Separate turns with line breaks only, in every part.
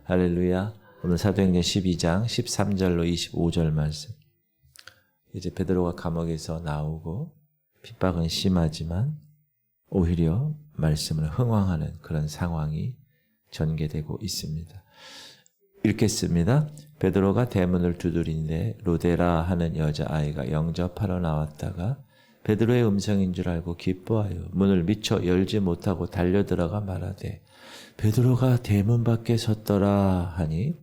할렐루야. 오늘 사도행전 12장 13절로 25절 말씀. 이제 베드로가 감옥에서 나오고 핍박은 심하지만 오히려 말씀을 흥황하는 그런 상황이 전개되고 있습니다. 읽겠습니다. 베드로가 대문을 두드리는데 로데라 하는 여자아이가 영접하러 나왔다가 베드로의 음성인 줄 알고 기뻐하여 문을 미처 열지 못하고 달려들어가 말하되 베드로가 대문 밖에 섰더라 하니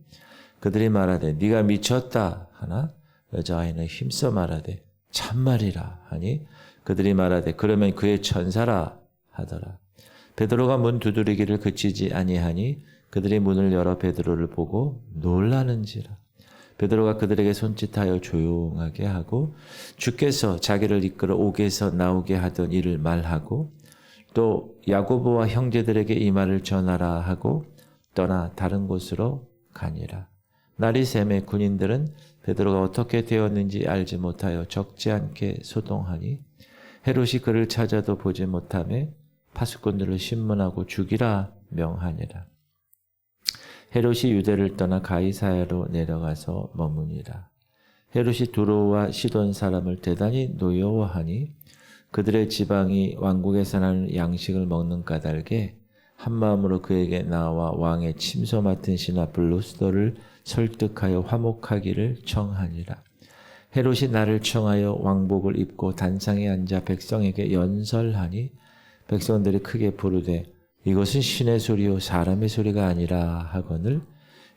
그들이 말하되 네가 미쳤다 하나 여자아이는 힘써 말하되 참말이라 하니 그들이 말하되 그러면 그의 천사라 하더라. 베드로가 문 두드리기를 그치지 아니하니 그들이 문을 열어 베드로를 보고 놀라는지라. 베드로가 그들에게 손짓하여 조용하게 하고 주께서 자기를 이끌어 옥에서 나오게 하던 일을 말하고 또 야고보와 형제들에게 이 말을 전하라 하고 떠나 다른 곳으로 가니라. 날이 새매 군인들은 베드로가 어떻게 되었는지 알지 못하여 적지 않게 소동하니 헤롯이 그를 찾아도 보지 못하며 파수꾼들을 신문하고 죽이라 명하니라. 헤롯이 유대를 떠나 가이사야로 내려가서 머무니라. 헤롯이 두로와 시돈 사람을 대단히 노여워하니 그들의 지방이 왕국에서 나는 양식을 먹는 까닭에 한마음으로 그에게 나와 왕의 침소 맡은 신하 블루스도를 설득하여 화목하기를 청하니라. 헤롯이 나를 청하여 왕복을 입고 단상에 앉아 백성에게 연설하니 백성들이 크게 부르되 이것은 신의 소리요 사람의 소리가 아니라 하거늘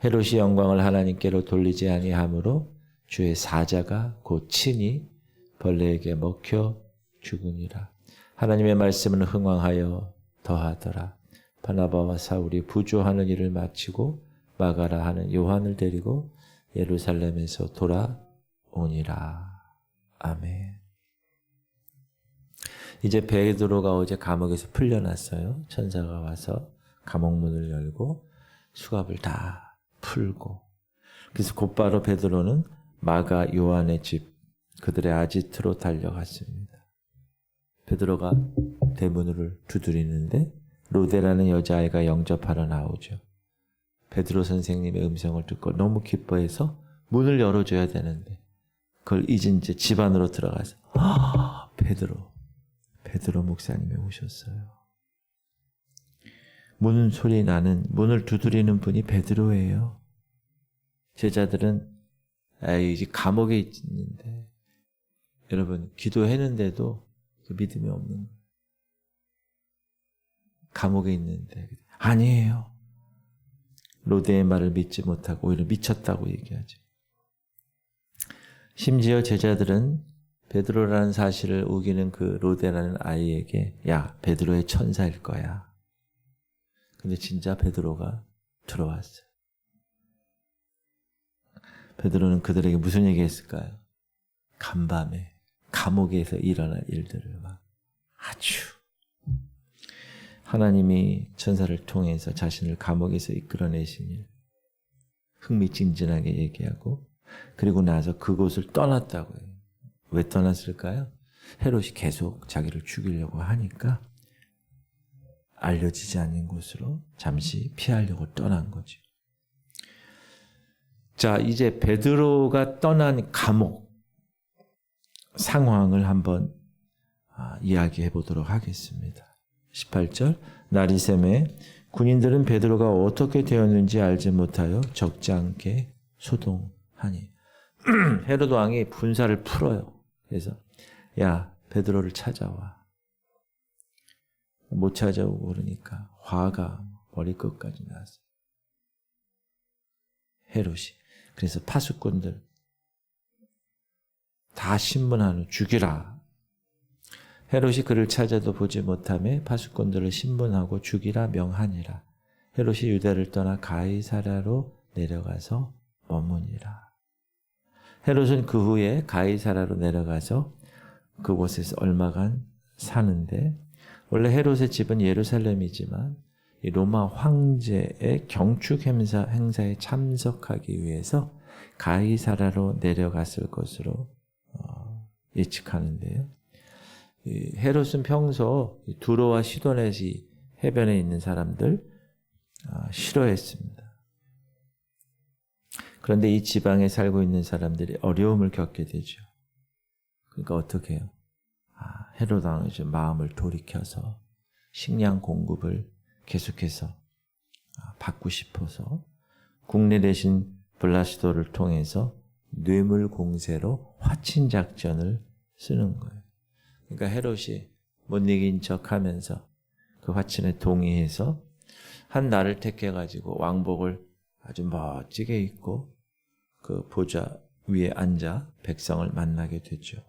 헤롯이 영광을 하나님께로 돌리지 아니하므로 주의 사자가 곧 친히 벌레에게 먹혀 죽으니라. 하나님의 말씀은 흥왕하여 더하더라. 바나바와 사울이 부조하는 일을 마치고 마가라 하는 요한을 데리고 예루살렘에서 돌아오니라. 아멘. 이제 베드로가 어제 감옥에서 풀려났어요. 천사가 와서 감옥문을 열고 수갑을 다 풀고 그래서 곧바로 베드로는 마가 요한의 집 그들의 아지트로 달려갔습니다. 베드로가 대문을 두드리는데 로데라는 여자아이가 영접하러 나오죠. 베드로 선생님의 음성을 듣고 너무 기뻐해서 문을 열어줘야 되는데 그걸 잊은 채 집 안으로 들어가서 베드로 목사님이 오셨어요. 문 소리 나는 문을 두드리는 분이 베드로예요. 제자들은 이제 감옥에 있는데 여러분 기도했는데도 그 믿음이 없는 거예요. 감옥에 있는데 아니에요. 로데의 말을 믿지 못하고 오히려 미쳤다고 얘기하죠. 심지어 제자들은 베드로라는 사실을 우기는 그 로데라는 아이에게 야 베드로의 천사일 거야. 근데 진짜 베드로가 들어왔어요. 베드로는 그들에게 무슨 얘기했을까요? 간밤에 감옥에서 일어난 일들을 막 아주 하나님이 천사를 통해서 자신을 감옥에서 이끌어내신 일 흥미진진하게 얘기하고 그리고 나서 그곳을 떠났다고 해요. 왜 떠났을까요? 헤롯이 계속 자기를 죽이려고 하니까 알려지지 않는 곳으로 잠시 피하려고 떠난 거죠. 자, 이제 베드로가 떠난 감옥 상황을 한번 이야기해 보도록 하겠습니다. 18절 날이 새매 군인들은 베드로가 어떻게 되었는지 알지 못하여 적지 않게 소동하니 헤롯 왕이 분사를 풀어요. 그래서 야 베드로를 찾아와. 못 찾아오고 그러니까 화가 머리끝까지 났어요. 헤롯이. 그래서 파수꾼들 다 신문하는 죽이라. 헤롯이 그를 찾아도 보지 못하며 파수꾼들을 신문하고 죽이라 명하니라. 헤롯이 유대를 떠나 가이사랴로 내려가서 머무니라. 헤롯은 그 후에 가이사랴로 내려가서 그곳에서 얼마간 사는데 원래 헤롯의 집은 예루살렘이지만 이 로마 황제의 경축 행사에 참석하기 위해서 가이사랴로 내려갔을 것으로 예측하는데요. 헤롯은 평소 두로와 시돈의 해변에 있는 사람들 싫어했습니다. 그런데 이 지방에 살고 있는 사람들이 어려움을 겪게 되죠. 그러니까 어떻게 해요? 헤롯 왕이 좀 마음을 돌이켜서 식량 공급을 계속해서 받고 싶어서 국내 대신 블라스도를 통해서 뇌물 공세로 화친 작전을 쓰는 거예요. 그러니까 헤롯이 못 이긴 척하면서 그 화친에 동의해서 한 날을 택해가지고 왕복을 아주 멋지게 입고 그 보좌 위에 앉아 백성을 만나게 되죠.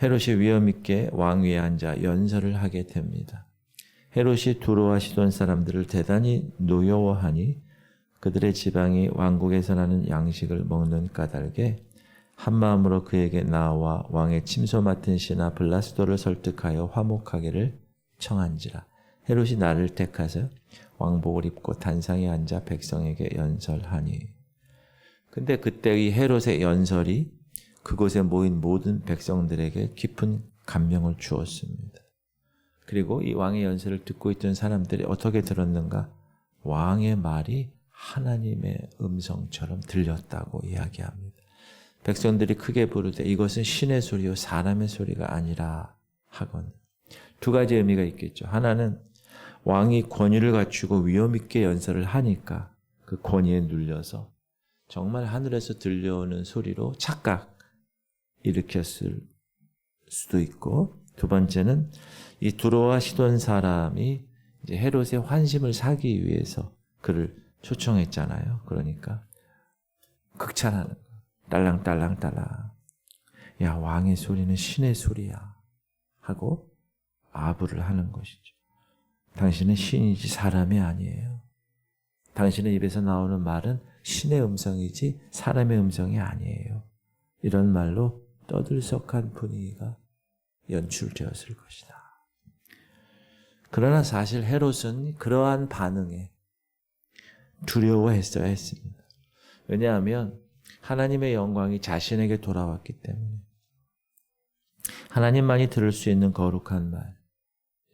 헤롯이 위엄있게 왕 위에 앉아 연설을 하게 됩니다. 헤롯이 두로와 시돈 사람들을 대단히 노여워하니 그들의 지방이 왕국에서 나는 양식을 먹는 까닭에 한마음으로 그에게 나와 왕의 침소 맡은 신하 블라스도를 설득하여 화목하기를 청한지라. 헤롯이 나를 택하여 왕복을 입고 단상에 앉아 백성에게 연설하니. 근데 그때 이 헤롯의 연설이 그곳에 모인 모든 백성들에게 깊은 감명을 주었습니다. 그리고 이 왕의 연설을 듣고 있던 사람들이 어떻게 들었는가? 왕의 말이 하나님의 음성처럼 들렸다고 이야기합니다. 백성들이 크게 부르되 이것은 신의 소리요 사람의 소리가 아니라 하거늘. 두 가지 의미가 있겠죠. 하나는 왕이 권위를 갖추고 위엄 있게 연설을 하니까 그 권위에 눌려서 정말 하늘에서 들려오는 소리로 착각 일으켰을 수도 있고, 두 번째는 이 두로와 시돈 사람이 이제 헤롯의 환심을 사기 위해서 그를 초청했잖아요. 그러니까 극찬하는 거. 딸랑딸랑딸랑. 야, 왕의 소리는 신의 소리야. 하고 아부를 하는 것이죠. 당신은 신이지 사람이 아니에요. 당신의 입에서 나오는 말은 신의 음성이지 사람의 음성이 아니에요. 이런 말로 떠들썩한 분위기가 연출되었을 것이다. 그러나 사실 헤롯은 그러한 반응에 두려워했어야 했습니다. 왜냐하면 하나님의 영광이 자신에게 돌아왔기 때문에 하나님만이 들을 수 있는 거룩한 말,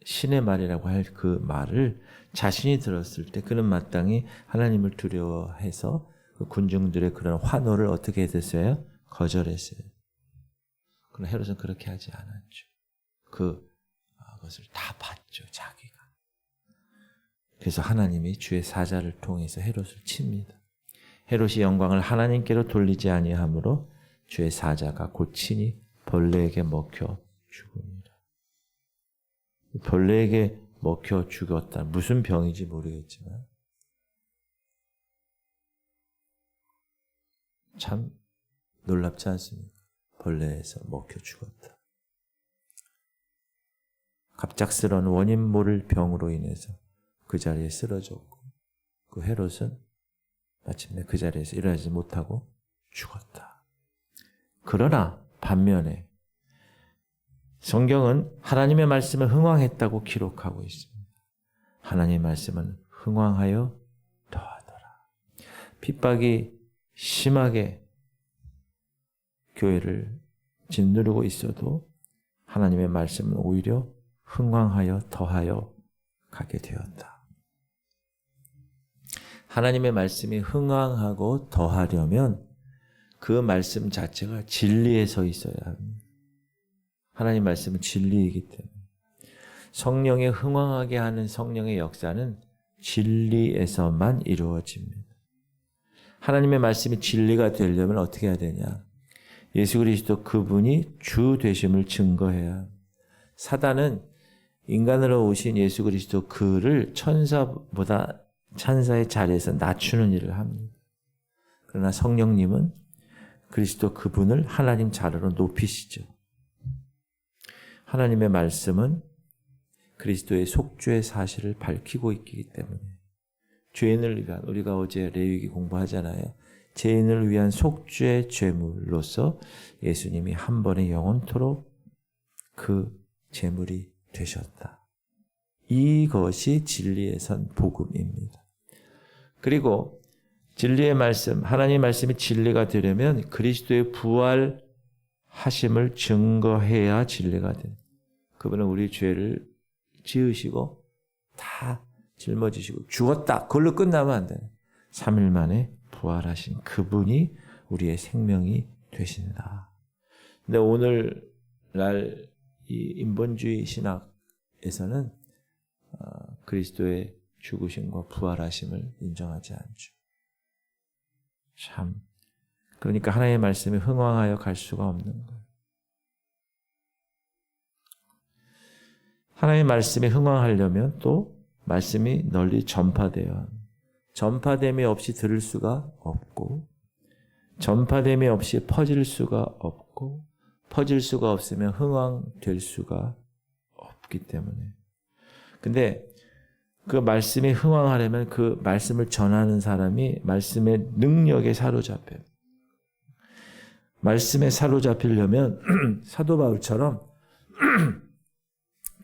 신의 말이라고 할 그 말을 자신이 들었을 때 그는 마땅히 하나님을 두려워해서 그 군중들의 그런 환호를 어떻게 됐어요? 거절했어요. 그러나 헤롯은 그렇게 하지 않았죠. 그것을 다 봤죠, 자기가. 그래서 하나님이 주의 사자를 통해서 헤롯을 칩니다. 헤롯이 영광을 하나님께로 돌리지 아니하므로 주의 사자가 곧 친히 벌레에게 먹혀 죽습니다. 벌레에게 먹혀 죽었다. 무슨 병인지 모르겠지만 참 놀랍지 않습니까? 벌레에서 먹혀 죽었다. 갑작스러운 원인 모를 병으로 인해서 그 자리에 쓰러졌고 그 헤롯은 마침내 그 자리에서 일어나지 못하고 죽었다. 그러나 반면에 성경은 하나님의 말씀에 흥왕했다고 기록하고 있습니다. 하나님의 말씀은 흥왕하여 더하더라. 핍박이 심하게 교회를 짓누르고 있어도 하나님의 말씀은 오히려 흥왕하여 더하여 가게 되었다. 하나님의 말씀이 흥왕하고 더하려면 그 말씀 자체가 진리에 서 있어야 합니다. 하나님 말씀은 진리이기 때문에 성령에 흥왕하게 하는 성령의 역사는 진리에서만 이루어집니다. 하나님의 말씀이 진리가 되려면 어떻게 해야 되냐? 예수 그리스도 그분이 주 되심을 증거해야. 사단은 인간으로 오신 예수 그리스도 그를 천사보다 천사의 자리에서 낮추는 일을 합니다. 그러나 성령님은 그리스도 그분을 하나님 자리로 높이시죠. 하나님의 말씀은 그리스도의 속죄의 사실을 밝히고 있기 때문에 죄인을 위한, 우리가 어제 레위기 공부하잖아요. 죄인을 위한 속죄 제물로서 예수님이 한 번에 영원토록 그 제물이 되셨다. 이것이 진리의 선 복음입니다. 그리고 진리의 말씀, 하나님의 말씀이 진리가 되려면 그리스도의 부활하심을 증거해야 진리가 됩니다. 그분은 우리 죄를 지으시고 다 짊어지시고 죽었다. 그걸로 끝나면 안 돼요. 3일 만에 부활하신 그분이 우리의 생명이 되신다. 근데 오늘날 이 인본주의 신학에서는 그리스도의 죽으심과 부활하심을 인정하지 않죠. 참, 그러니까 하나님의 말씀이 흥왕하여 갈 수가 없는 거예요. 하나님의 말씀이 흥왕하려면 또 말씀이 널리 전파되어야 합니다. 전파됨이 없이 들을 수가 없고, 전파됨이 없이 퍼질 수가 없고, 퍼질 수가 없으면 흥왕될 수가 없기 때문에. 근데 그 말씀이 흥왕하려면 그 말씀을 전하는 사람이 말씀의 능력에 사로잡혀요. 말씀에 사로잡히려면 사도 바울처럼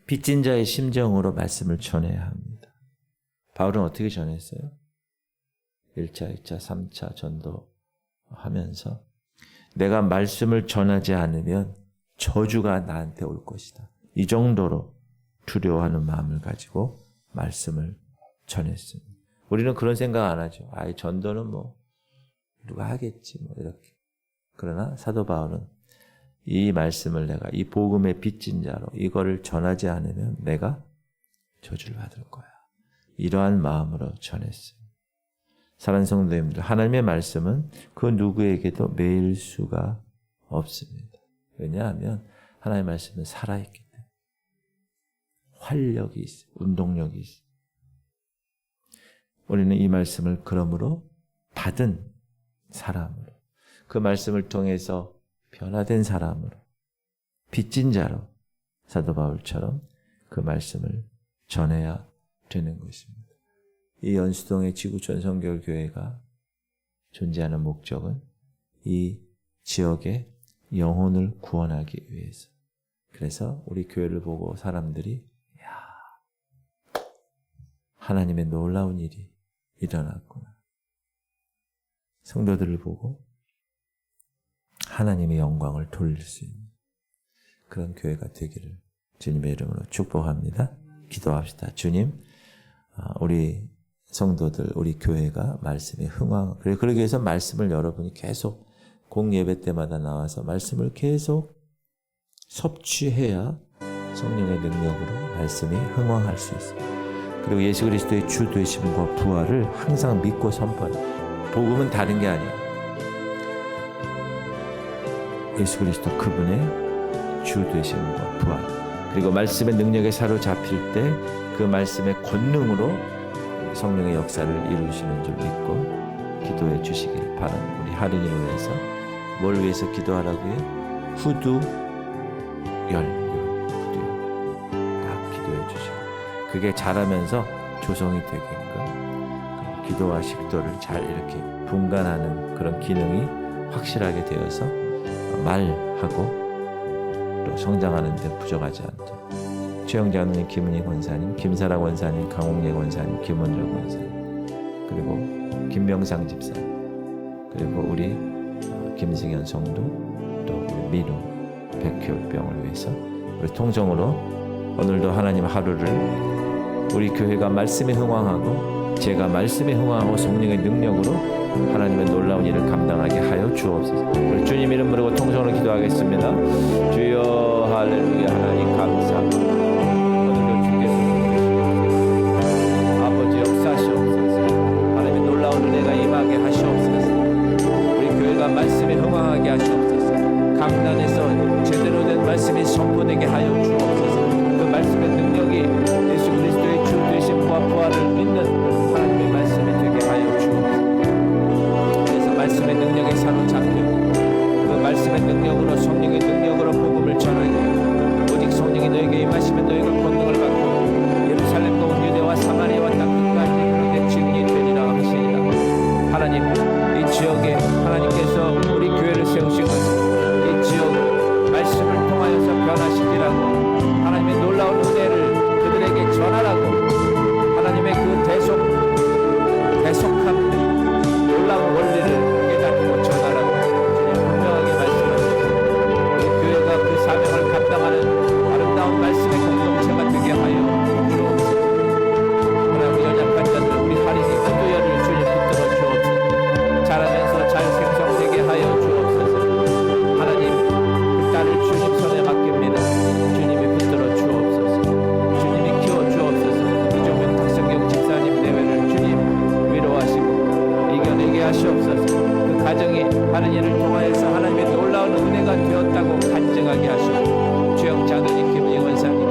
빚진 자의 심정으로 말씀을 전해야 합니다. 바울은 어떻게 전했어요? 1차, 2차, 3차 전도하면서 내가 말씀을 전하지 않으면 저주가 나한테 올 것이다. 이 정도로 두려워하는 마음을 가지고 말씀을 전했습니다. 우리는 그런 생각 안 하죠. 아이, 전도는 뭐 누가 하겠지 뭐 이렇게. 그러나 사도 바울은 이 말씀을 내가 이 복음의 빚진 자로 이거를 전하지 않으면 내가 저주를 받을 거야. 이러한 마음으로 전했습니다. 사랑하는 성도님들, 하나님의 말씀은 그 누구에게도 매일 수가 없습니다. 왜냐하면 하나님의 말씀은 살아있기 때문에 활력이 있어요. 운동력이 있어요. 우리는 이 말씀을 그러므로 받은 사람으로, 그 말씀을 통해서 변화된 사람으로, 빚진 자로 사도 바울처럼 그 말씀을 전해야 되는 것입니다. 이 연수동의 지구촌 선결교회가 존재하는 목적은 이 지역의 영혼을 구원하기 위해서. 그래서 우리 교회를 보고 사람들이 하나님의 놀라운 일이 일어났구나. 성도들을 보고 하나님의 영광을 돌릴 수 있는 그런 교회가 되기를 주님의 이름으로 축복합니다. 기도합시다. 주님, 우리 성도들, 우리 교회가 말씀에 그러기 위해서 말씀을 여러분이 계속 공예배 때마다 나와서 말씀을 계속 섭취해야 성령의 능력으로 말씀이 흥왕할 수 있습니다. 그리고 예수 그리스도의 주 되심과 부활을 항상 믿고 선포합니다. 복음은 다른 게 아니에요. 예수 그리스도 그분의 주 되심과 부활, 그리고 말씀의 능력에 사로잡힐 때 그 말씀의 권능으로 성령의 역사를 이루시는 줄 믿고 기도해 주시길 바랍니다. 우리 하린이를 위해서 뭘 위해서 기도하라고요? 후두열 딱 기도해 주시고, 그게 자라면서 조성이 되게끔 기도와 식도를 잘 이렇게 분간하는 그런 기능이 확실하게 되어서 말하고 또 성장하는 데 부족하지 않도록 최영재 감독님, 김은희 권사님, 김사라 권사님, 강홍예 권사님, 김원조 권사님, 그리고 김명상 집사님, 그리고 우리 김승현 성도, 또 우리 민우 백혈병을 위해서 우리 통정으로 오늘도 하나님 하루를 우리 교회가 말씀에 흥왕하고 제가 말씀에 흥왕하고 성령의 능력으로 하나님의 놀라운 일을 감당하게 하여 주옵소서. 우리 주님 이름 부르고 통성으로 기도하겠습니다. 주여 할렐루야. 하나님 감사합니다. 오늘도 주께서 아버지 역사하시옵소서. 하나님의 놀라운 은혜가 임하게 하시옵소서. 우리 교회가 말씀에 흥왕하게 하시옵소서. 강단에서 제대로 된 말씀이 선포되게 하여 주옵소서. 그 말씀의 능력이 예수 그리스도의 주 되심과 부활을 믿는 하나님의 말씀이 되게 하여 주옵소서. 말씀의 능력에 사로잡혀 그 말씀의 능력으로, 성령의 능력으로 복음을 전하게, 오직 성령이 너에게 임하시면 너희가 권능을 받고 예루살렘과 온 유대와 사마리아와 땅 끝까지 그들의 증인이 되리라 하시니라. 하나님, 이 지역에 하나님께서 우리 교회를 세우신 것은 이 지역 말씀을 통하여서 변화시키라고, 하나님의 놀라운 은혜를 그들에게 전하라고, 하나님의 그 대속
하시옵소서. 그 가정이 하는 일을 통하여서 하나님의 놀라운 은혜가 되었다고 간증하게 하시고, 주영 장로님 김은희 원사님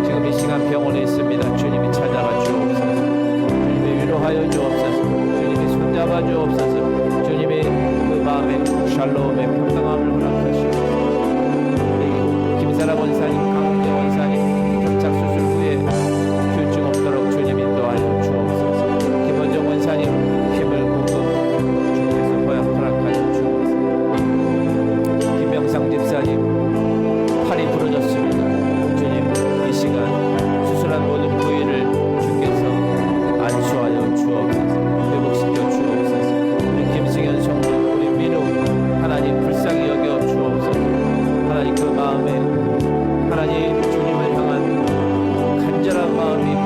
지금 이 시간 병원에 있습니다. 주님이 찾아가 주옵소서. 주님이 위로하여 주옵소서. 주님이 손잡아 주옵소서. 주님이 그 마음에 샬롬의 평강함을 허락하시옵소서. 김사라 원사님, 강은재 원사님 경착 수술 후에 후유증 없도록 주님 인도하여 주옵소서. 김원정 원사님 힘을 공급 주께서 보약 허락하여 주옵소서. 김명상 집사님 팔이 부러졌습니다. 주님 이 시간 수술한 모든 부위를 주께서 안수하여 주옵소서. 회복시켜 주옵소서. 우리 김승현 성도, 우리 민우 하나님 불쌍히 여겨 주옵소서. 하나님 그 마음에 하나님 주님을 향한 간절한 마음이